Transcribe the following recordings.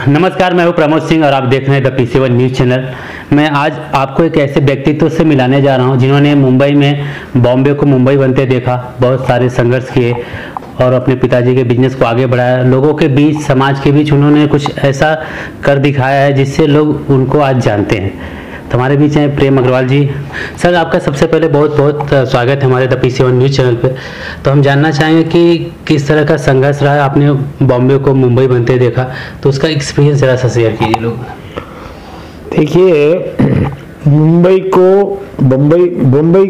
नमस्कार, मैं हूं प्रमोद सिंह और आप देख रहे हैं द PC1 न्यूज़ चैनल। मैं आज आपको एक ऐसे व्यक्तित्व से मिलाने जा रहा हूं जिन्होंने मुंबई में बॉम्बे को मुंबई बनते देखा, बहुत सारे संघर्ष किए और अपने पिताजी के बिजनेस को आगे बढ़ाया। लोगों के बीच, समाज के बीच उन्होंने कुछ ऐसा कर दिखाया है जिससे लोग उनको आज जानते हैं। तो हमारे बीच हैं प्रेम अग्रवाल जी। सर, आपका सबसे पहले बहुत बहुत स्वागत है हमारे द PC1 न्यूज़ चैनल पे। तो हम जानना चाहेंगे कि किस तरह का संघर्ष रहा है, आपने बॉम्बे को मुंबई बनते देखा, तो उसका एक्सपीरियंस जरा सा शेयर कीजिए लोग। देखिए, मुंबई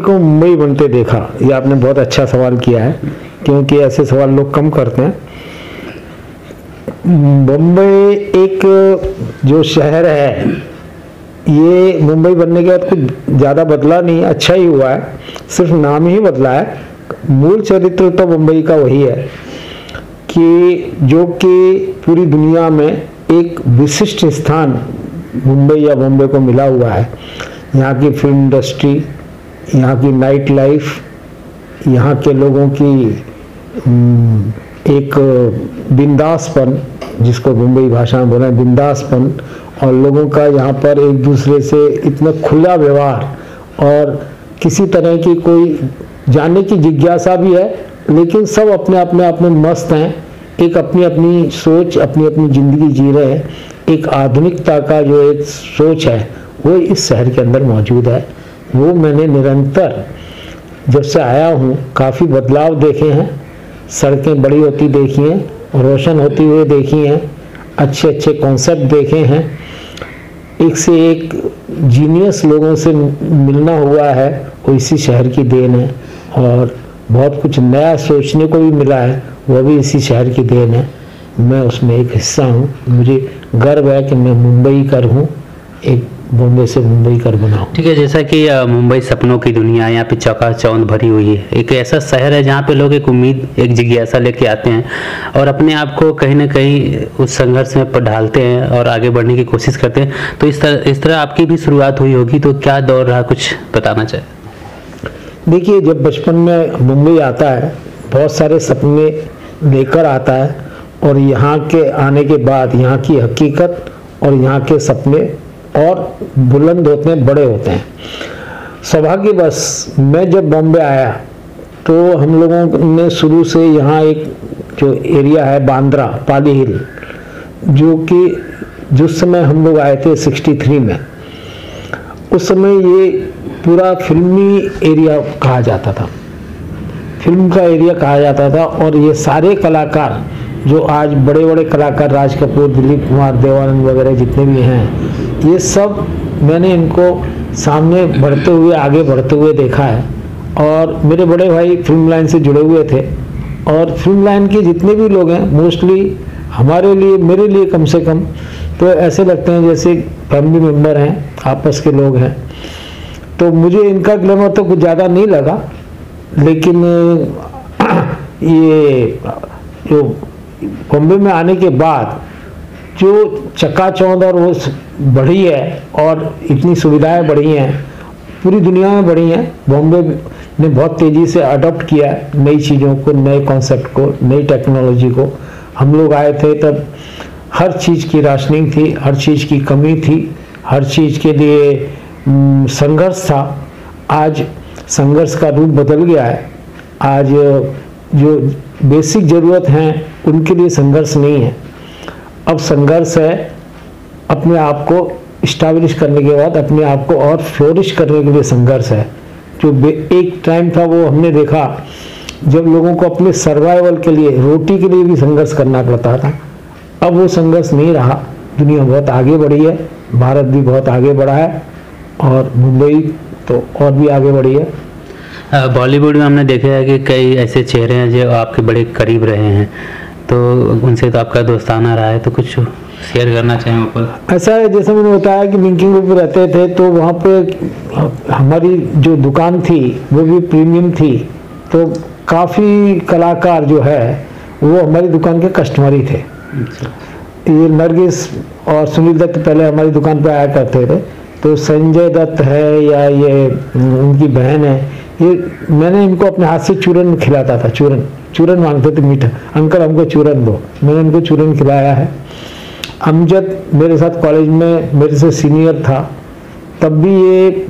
को मुंबई बनते देखा, ये आपने बहुत अच्छा सवाल किया है, क्योंकि ऐसे सवाल लोग कम करते हैं। मुंबई एक जो शहर है, ये मुंबई बनने के बाद कुछ ज़्यादा बदला नहीं, अच्छा ही हुआ है, सिर्फ नाम ही बदला है। मूल चरित्र तो मुंबई का वही है कि जो कि पूरी दुनिया में एक विशिष्ट स्थान मुंबई या बॉम्बे को मिला हुआ है। यहाँ की फिल्म इंडस्ट्री, यहाँ की नाइट लाइफ, यहाँ के लोगों की एक बिंदासपन, जिसको मुंबई भाषा में बोला बिंदासपन, और लोगों का यहाँ पर एक दूसरे से इतना खुला व्यवहार और किसी तरह की कोई जानने की जिज्ञासा भी है, लेकिन सब अपने आप में मस्त हैं, एक अपनी अपनी सोच, अपनी अपनी ज़िंदगी जी रहे हैं। एक आधुनिकता का जो एक सोच है वो इस शहर के अंदर मौजूद है। वो मैंने निरंतर जब से आया हूँ काफ़ी बदलाव देखे हैं। सड़कें बड़ी होती देखी हैं, रोशन होती हुई देखी हैं, अच्छे अच्छे कॉन्सेप्ट देखे हैं, एक से एक जीनियस लोगों से मिलना हुआ है, वो इसी शहर की देन है। और बहुत कुछ नया सोचने को भी मिला है, वह भी इसी शहर की देन है। मैं उसमें एक हिस्सा हूँ। मुझे गर्व है कि मैं मुंबई कर हूँ, एक बॉम्बे से मुंबई कर बना हूँ। ठीक है, जैसा कि मुंबई सपनों की दुनिया, यहाँ पे चौंध भरी हुई है। एक ऐसा शहर है जहाँ पे लोग एक उम्मीद, एक जिज्ञासा लेके आते हैं और अपने आप को कहीं ना कहीं उस संघर्ष में ढालते हैं और आगे बढ़ने की कोशिश करते हैं। तो इस तरह आपकी भी शुरुआत हुई होगी, तो क्या दौर रहा, कुछ बताना चाहे? देखिए, जब बचपन में मुंबई आता है, बहुत सारे सपने लेकर आता है, और यहाँ के आने के बाद यहाँ की हकीकत और यहाँ के सपने और बुलंद होते हैं, बड़े होते हैं। सौभाग्यवश मैं जब बॉम्बे आया तो हम लोगों ने शुरू से यहाँ एक जो एरिया है बांद्रा, पाली हिल, जो कि जिस समय हम लोग आए थे 63 में, उस समय ये पूरा फिल्मी एरिया कहा जाता था, फिल्म का एरिया कहा जाता था। और ये सारे कलाकार जो आज बड़े बड़े कलाकार, राज कपूर, दिलीप कुमार, देवानंद वगैरह जितने भी हैं, ये सब मैंने इनको सामने बढ़ते हुए, आगे बढ़ते हुए देखा है। और मेरे बड़े भाई फिल्म लाइन से जुड़े हुए थे, और फिल्म लाइन के जितने भी लोग हैं मोस्टली हमारे लिए, मेरे लिए कम से कम, तो ऐसे लगते हैं जैसे फैमिली मेम्बर हैं, आपस के लोग हैं। तो मुझे इनका ग्लैमर तो कुछ ज़्यादा नहीं लगा, लेकिन ये जो बॉम्बे में आने के बाद जो चकाचौंध और वो बढ़ी है और इतनी सुविधाएं बढ़ी हैं, पूरी दुनिया में बढ़ी हैं। बॉम्बे ने बहुत तेज़ी से अडॉप्ट किया नई चीज़ों को, नए कॉन्सेप्ट को, नई टेक्नोलॉजी को। हम लोग आए थे तब हर चीज़ की राशनिंग थी, हर चीज़ की कमी थी, हर चीज़ के लिए संघर्ष था। आज संघर्ष का रूप बदल गया है। आज जो बेसिक ज़रूरत हैं उनके लिए संघर्ष नहीं है, अब संघर्ष है अपने आप को इस्टेब्लिश करने के बाद अपने आप को और फ्लोरिश करने के लिए संघर्ष है। जो एक टाइम था वो हमने देखा जब लोगों को अपने सर्वाइवल के लिए, रोटी के लिए भी संघर्ष करना पड़ता था। अब वो संघर्ष नहीं रहा। दुनिया बहुत आगे बढ़ी है, भारत भी बहुत आगे बढ़ा है, और मुंबई तो और भी आगे बढ़ी है। बॉलीवुड में हमने देखा है कि कई ऐसे चेहरे हैं जो आपके बड़े करीब रहे हैं, तो उनसे तो आपका दोस्ताना रहा है, तो कुछ शेयर करना चाहें ऊपर? ऐसा है, जैसे मैंने बताया कि मिंकिंग रोड पर रहते थे, तो वहाँ पे हमारी जो दुकान थी वो भी प्रीमियम थी, तो काफ़ी कलाकार जो है वो हमारी दुकान के कस्टमर ही थे। ये नरगिस और सुनील दत्त पहले हमारी दुकान पे आया करते थे, तो संजय दत्त है या ये उनकी बहन है, ये मैंने इनको अपने हाथ से चूरन खिलाता था। चूरन मांगते थे मीठा, अंकल हमको चूरन दो, मैंने इनको चूरन खिलाया है। अमजद मेरे साथ कॉलेज में मेरे से सीनियर था, तब भी ये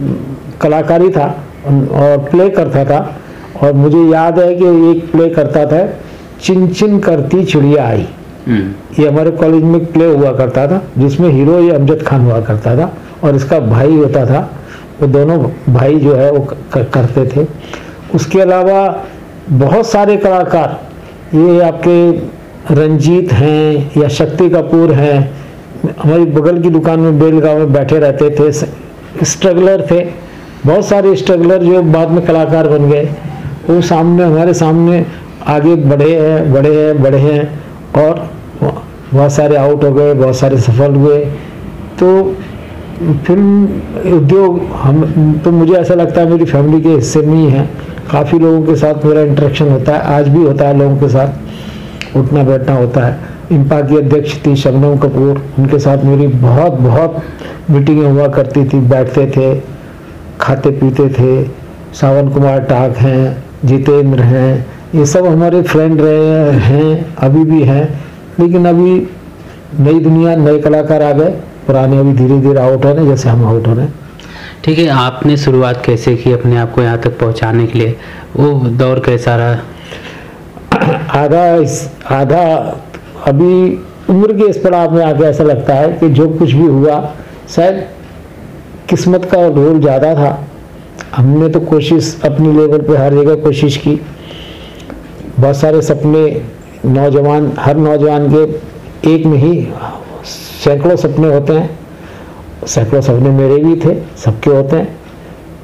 कलाकारी था और प्ले करता था। और मुझे याद है कि एक प्ले करता था, चिन चिन करती चिड़िया आई। ये हमारे कॉलेज में प्ले हुआ करता था, जिसमें हीरो ये अमजद खान हुआ करता था और इसका भाई होता था। वो दोनों भाई जो है वो करते थे। उसके अलावा बहुत सारे कलाकार, ये आपके रंजीत हैं या शक्ति कपूर हैं, हमारी बगल की दुकान में बेलगांव में बैठे रहते थे, स्ट्रगलर थे। बहुत सारे स्ट्रगलर जो बाद में कलाकार बन गए, वो सामने हमारे सामने आगे बढ़े हैं और बहुत सारे आउट हो गए, बहुत सारे सफल हुए। तो फिल्म उद्योग हम तो मुझे ऐसा लगता है मेरी फैमिली के हिस्से में ही है। काफ़ी लोगों के साथ मेरा इंटरेक्शन होता है, आज भी होता है, लोगों के साथ उठना बैठना होता है। इंपा की अध्यक्ष थी शबनम कपूर, उनके साथ मेरी बहुत मीटिंगें हुआ करती थी, बैठते थे, खाते पीते थे। सावन कुमार टाक हैं, जितेंद्र हैं, ये सब हमारे फ्रेंड रहे हैं, अभी भी हैं। लेकिन अभी नई दुनिया, नए कलाकार आ गए, पुराने अभी धीरे धीरे आउट हो रहे हैं, जैसे हम आउट हो रहे हैं। ठीक है, आपने शुरुआत कैसे की अपने आप को यहाँ तक पहुँचाने के लिए? वो दौर कैसा रहा? आधा अभी उम्र के इस पड़ाव में आके ऐसा लगता है कि जो कुछ भी हुआ शायद किस्मत का रोल ज़्यादा था। हमने तो कोशिश अपनी लेवल पे हर जगह कोशिश की। बहुत सारे सपने हर नौजवान के एक में ही सैकड़ों सपने होते हैं। सैकड़ों सपने मेरे भी थे, सबके होते हैं।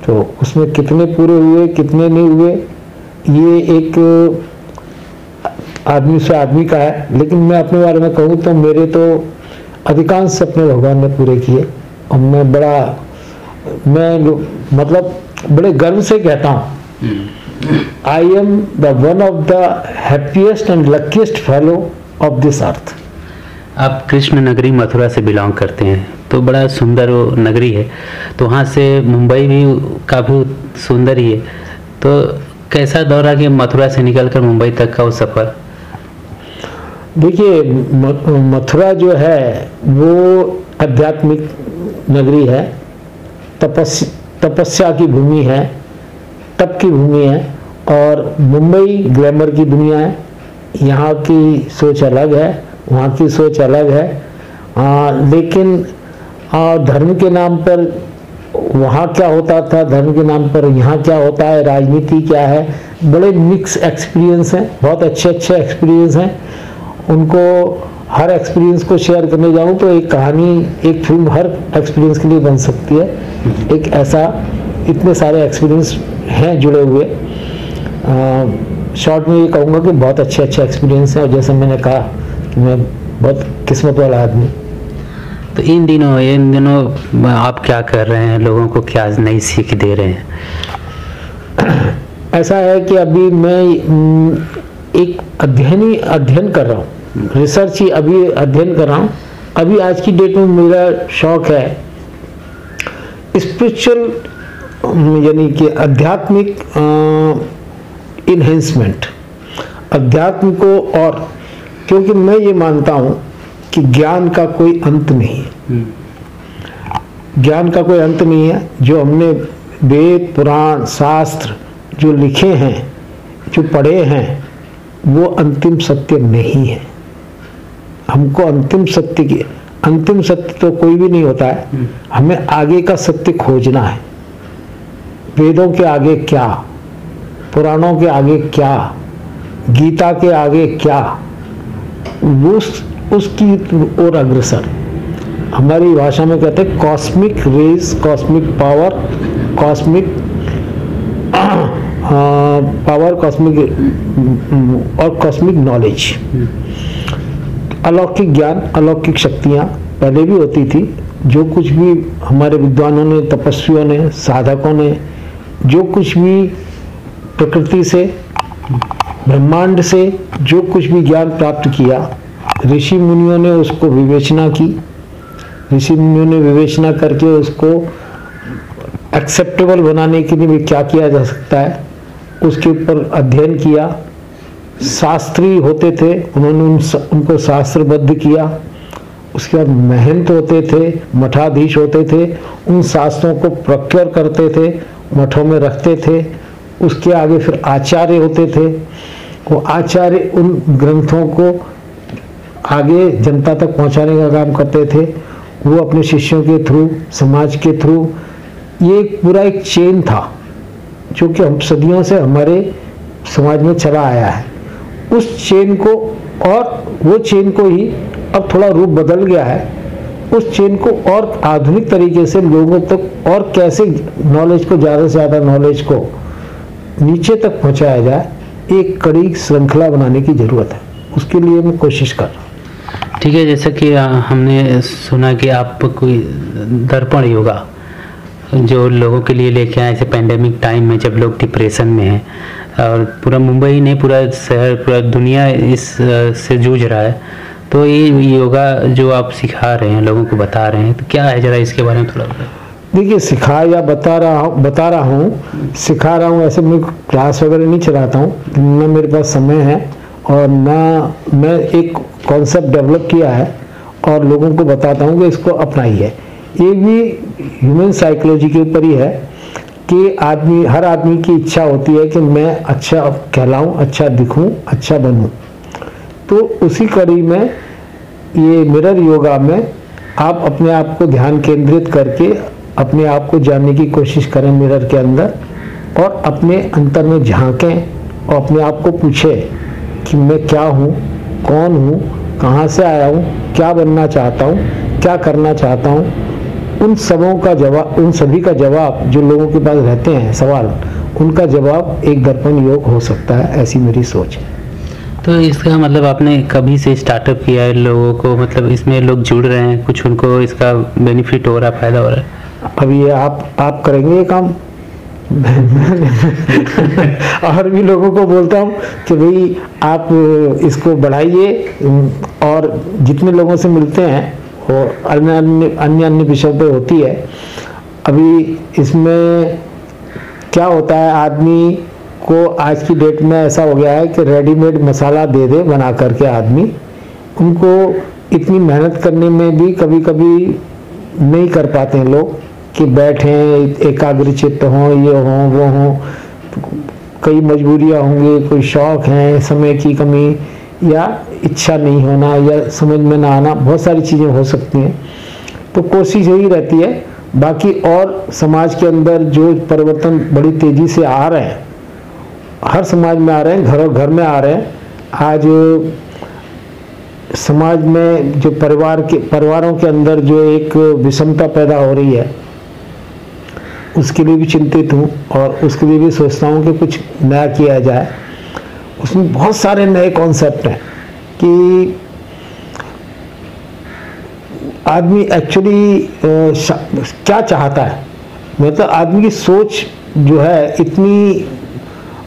तो उसमें कितने पूरे हुए, कितने नहीं हुए, ये एक आदमी से आदमी का है। लेकिन मैं अपने बारे में कहूँ तो मेरे तो अधिकांश सपने भगवान ने पूरे किए। और मैं मतलब बड़े गर्व से कहता हूँ, I am the one of the happiest and luckiest fellow of this earth. आप कृष्ण नगरी मथुरा से बिलोंग करते हैं, तो बड़ा सुंदर वो नगरी है। तो वहाँ से मुंबई भी काफ़ी सुंदर ही है। तो कैसा दौरा कि मथुरा से निकलकर मुंबई तक का वो सफ़र? देखिए, मथुरा जो है वो आध्यात्मिक नगरी है, तपस्या की भूमि है, तप की भूमि है। और मुंबई ग्लैमर की दुनिया है। यहाँ की सोच अलग है, वहाँ की सोच अलग है। लेकिन धर्म के नाम पर वहाँ क्या होता था, धर्म के नाम पर यहाँ क्या होता है, राजनीति क्या है, बड़े मिक्स एक्सपीरियंस हैं। बहुत अच्छे एक्सपीरियंस हैं। उनको हर एक्सपीरियंस को शेयर करने जाऊँ तो एक कहानी, एक फिल्म हर एक्सपीरियंस के लिए बन सकती है। एक ऐसा इतने सारे एक्सपीरियंस हैं जुड़े हुए। शॉर्ट में ये कहूँगा कि बहुत अच्छे एक्सपीरियंस हैं। और जैसे मैंने कहा कि मैं बहुत किस्मत वाला आदमी। तो इन दिनों आप क्या कर रहे हैं? लोगों को क्या नई सीख दे रहे हैं? ऐसा है कि अभी मैं एक अध्ययन कर रहा हूँ, रिसर्च ही अभी अध्ययन कर रहा हूँ। अभी आज की डेट में मेरा शौक है स्पिरिचुअल, यानी कि आध्यात्मिक इन्हेंसमेंट, अध्यात्म को। और क्योंकि मैं ये मानता हूँ कि ज्ञान का कोई अंत नहीं है। ज्ञान का कोई अंत नहीं है। जो हमने वेद पुराण शास्त्र जो लिखे हैं, जो पढ़े हैं, वो अंतिम सत्य नहीं है। हमको अंतिम सत्य तो कोई भी नहीं होता है। हमें आगे का सत्य खोजना है। वेदों के आगे क्या, पुराणों के आगे क्या, गीता के आगे क्या, वो उसकी ओर अग्रसर। हमारी भाषा में कहते हैं cosmic rays, cosmic power, cosmic और कॉस्मिक नॉलेज। अलौकिक ज्ञान, अलौकिक शक्तियाँ पहले भी होती थी। जो कुछ भी हमारे विद्वानों ने, तपस्वियों ने, साधकों ने जो कुछ भी प्रकृति से, ब्रह्मांड से जो कुछ भी ज्ञान प्राप्त किया, ऋषि मुनियों ने उसको विवेचना की। ऋषि मुनियों ने विवेचना करके उसको एक्सेप्टेबल बनाने के लिए क्या किया जा सकता है, उसके ऊपर अध्ययन किया। शास्त्री होते थे, उन्होंने उनको शास्त्रबद्ध किया उसके बाद महंत होते थे, मठाधीश होते थे, उन शास्त्रों को प्रक्योर करते थे, मठों में रखते थे। उसके आगे फिर आचार्य होते थे, वो आचार्य उन ग्रंथों को आगे जनता तक पहुंचाने का काम करते थे। वो अपने शिष्यों के थ्रू, समाज के थ्रू, ये पूरा एक चेन था जो कि हम सदियों से हमारे समाज में चला आया है। उस चेन को, और वो चेन को ही अब थोड़ा रूप बदल गया है, उस चेन को और आधुनिक तरीके से लोगों तक और कैसे नॉलेज को, ज़्यादा से ज़्यादा नॉलेज को नीचे तक पहुंचाया जाए, एक कड़ी श्रृंखला बनाने की ज़रूरत है। उसके लिए मैं कोशिश कर रहा हूँ। ठीक है, जैसा कि हमने सुना कि आप कोई दर्पण योगा जो लोगों के लिए लेके आए ऐसे पैंडेमिक टाइम में, जब लोग डिप्रेशन में हैं और पूरा मुंबई ही नहीं, पूरा शहर, पूरा दुनिया इस से जूझ रहा है, तो ये योगा जो आप सिखा रहे हैं, लोगों को बता रहे हैं, तो क्या है, ज़रा इसके बारे में थोड़ा बताएं। देखिए, सिखा या बता रहा हूँ, सिखा रहा हूँ, ऐसे मैं क्लास वगैरह नहीं चलाता हूँ, ना मेरे पास समय है और ना मैं एक कॉन्सेप्ट डेवलप किया है और लोगों को बताता हूँ कि इसको अपनाइए। ये भी ह्यूमन साइकोलॉजी के ऊपर ही है कि हर आदमी की इच्छा होती है कि मैं अच्छा कहलाऊँ, अच्छा दिखूँ, अच्छा बनूँ। तो उसी कड़ी में ये मिरर योगा में आप अपने आप को ध्यान केंद्रित करके अपने आप को जानने की कोशिश करें मिरर के अंदर, और अपने अंतर में झांकें और अपने आप को पूछें कि मैं क्या हूँ, कौन हूँ, कहाँ से आया हूँ, क्या बनना चाहता हूँ, क्या करना चाहता हूँ। उन सभी का जवाब जो लोगों के पास रहते हैं सवाल, उनका जवाब एक दर्पण योग हो सकता है, ऐसी मेरी सोच है। तो इसका मतलब आपने कभी से स्टार्टअप किया है, लोगों को मतलब इसमें लोग जुड़ रहे हैं, कुछ उनको इसका बेनिफिट हो रहा है, फायदा हो रहा है? अभी ये आप करेंगे ये काम? और भी लोगों को बोलता हूँ कि भाई आप इसको बढ़ाइए, और जितने लोगों से मिलते हैं वो अन्य विषयों पे होती है। अभी इसमें क्या होता है, आदमी को आज की डेट में ऐसा हो गया है कि रेडीमेड मसाला दे दे बना करके आदमी, उनको इतनी मेहनत करने में भी कभी कभी नहीं कर पाते हैं लोग कि बैठें, एकाग्रचित्त हों, ये हों, वो हों। कई मजबूरियां होंगी, कोई शौक हैं, समय की कमी, या इच्छा नहीं होना, या समझ में ना आना, बहुत सारी चीज़ें हो सकती हैं। तो कोशिश यही रहती है। बाकी और समाज के अंदर जो परिवर्तन बड़ी तेज़ी से आ रहे हैं, हर समाज में आ रहे हैं, घर में आ रहे हैं। आज समाज में जो परिवारों के अंदर जो एक विषमता पैदा हो रही है, उसके लिए भी चिंतित हूँ और उसके लिए भी सोचता हूँ कि कुछ नया किया जाए। उसमें बहुत सारे नए कॉन्सेप्ट हैं कि आदमी एक्चुअली क्या चाहता है। मतलब आदमी की सोच जो है, इतनी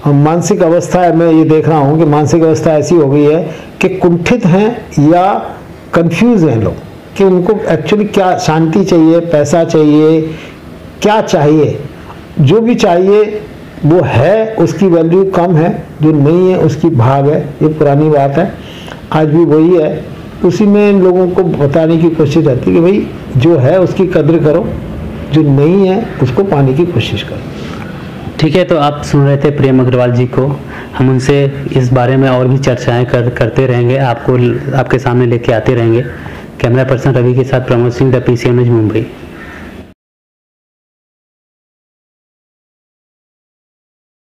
मानसिक अवस्था है, मैं ये देख रहा हूँ कि मानसिक अवस्था ऐसी हो गई है कि कुंठित हैं या कंफ्यूज हैं लोग कि उनको एक्चुअली क्या शांति चाहिए, पैसा चाहिए, क्या चाहिए। जो भी चाहिए वो है, उसकी वैल्यू कम है, जो नहीं है उसकी भाग है। ये पुरानी बात है, आज भी वही है। उसी में लोगों को बताने की कोशिश रहती है कि भाई जो है उसकी कद्र करो, जो नहीं है उसको पाने की कोशिश करो। ठीक है, तो आप सुन रहे थे प्रेम अग्रवाल जी को। हम उनसे इस बारे में और भी चर्चाएं करते रहेंगे, आपको आपके सामने लेके आते रहेंगे। कैमरा पर्सन रवि के साथ Pramod Singh, the PCM news, Mumbai.